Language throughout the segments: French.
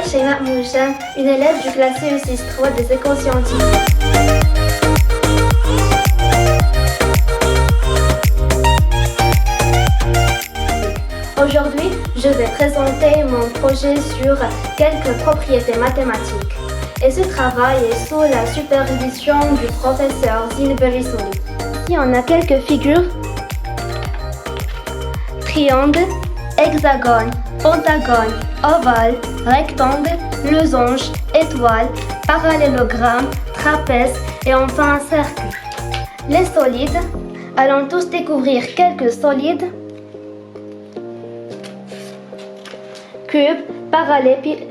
Shayma Mouchan, une élève du classe CE6-3 des écoles scientifiques. Aujourd'hui, je vais présenter mon projet sur quelques propriétés mathématiques. Et ce travail est sous la supervision du professeur Zine Berissouli. Ici, on a quelques figures: triangle, hexagone, pentagone, ovale, rectangle, losange, étoile, parallélogramme, trapèze et enfin un cercle. Les solides, allons tous découvrir quelques solides: cube,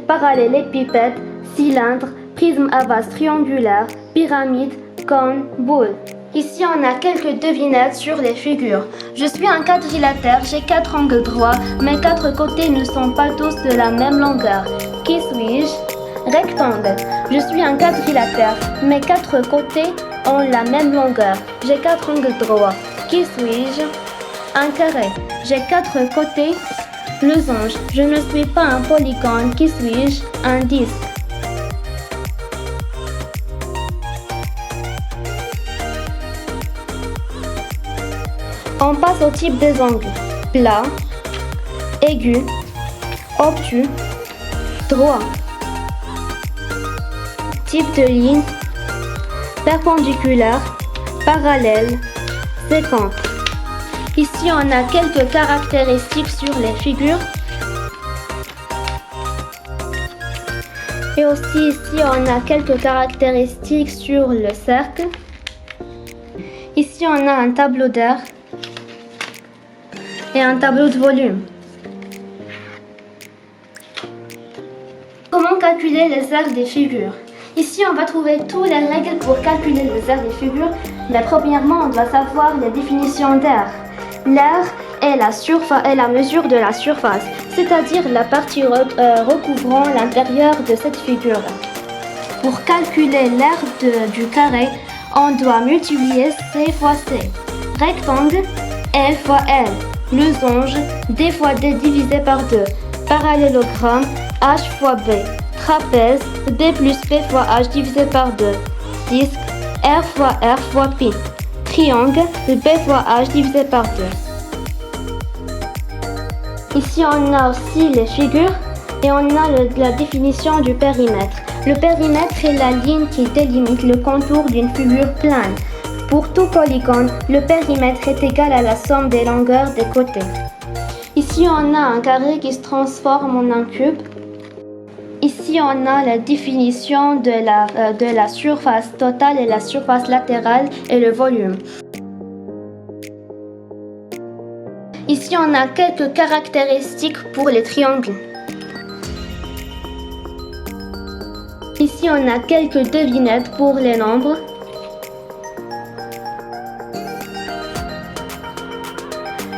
parallélépipède, cylindre, prisme à base triangulaire, pyramide, cône, boule. Ici, on a quelques devinettes sur les figures. Je suis un quadrilatère, j'ai 4 angles droits. Mes 4 côtés ne sont pas tous de la même longueur. Qui suis-je? Rectangle. Je suis un quadrilatère. Mes 4 côtés ont la même longueur. J'ai 4 angles droits. Qui suis-je? Un carré. J'ai 4 côtés. Losange. Je ne suis pas un polygone. Qui suis-je? Un disque. On passe au type des angles: plat, aigu, obtus, droit. Type de ligne: perpendiculaire, parallèle, séquente. Ici, on a quelques caractéristiques sur les figures. Et aussi ici, on a quelques caractéristiques sur le cercle. Ici, on a un tableau d'air et un tableau de volume. Comment calculer les aires des figures? Ici, on va trouver toutes les règles pour calculer les aires des figures. Mais premièrement, on doit savoir les définitions d'air. L'air est la mesure de la surface, c'est-à-dire la partie recouvrant l'intérieur de cette figure. Pour calculer l'aire du carré, on doit multiplier C fois C. Rectangle, L fois L. Losange, D fois D divisé par 2. Parallélogramme, H fois B. Trapèze, B plus P fois H divisé par 2. Disque, R fois R fois pi. Triangle, B fois H divisé par 2. Ici, on a aussi les figures et on a la définition du périmètre. Le périmètre est la ligne qui délimite le contour d'une figure plane. Pour tout polygone, le périmètre est égal à la somme des longueurs des côtés. Ici, on a un carré qui se transforme en un cube. Ici, on a la définition de la surface totale et la surface latérale et le volume. Ici, on a quelques caractéristiques pour les triangles. Ici, on a quelques devinettes pour les nombres.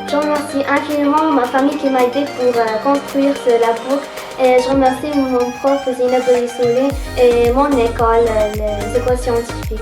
Je remercie infiniment ma famille qui m'a aidé pour construire ce labo. Et je remercie mon prof Zine Berissouli et mon école, les écoles scientifiques.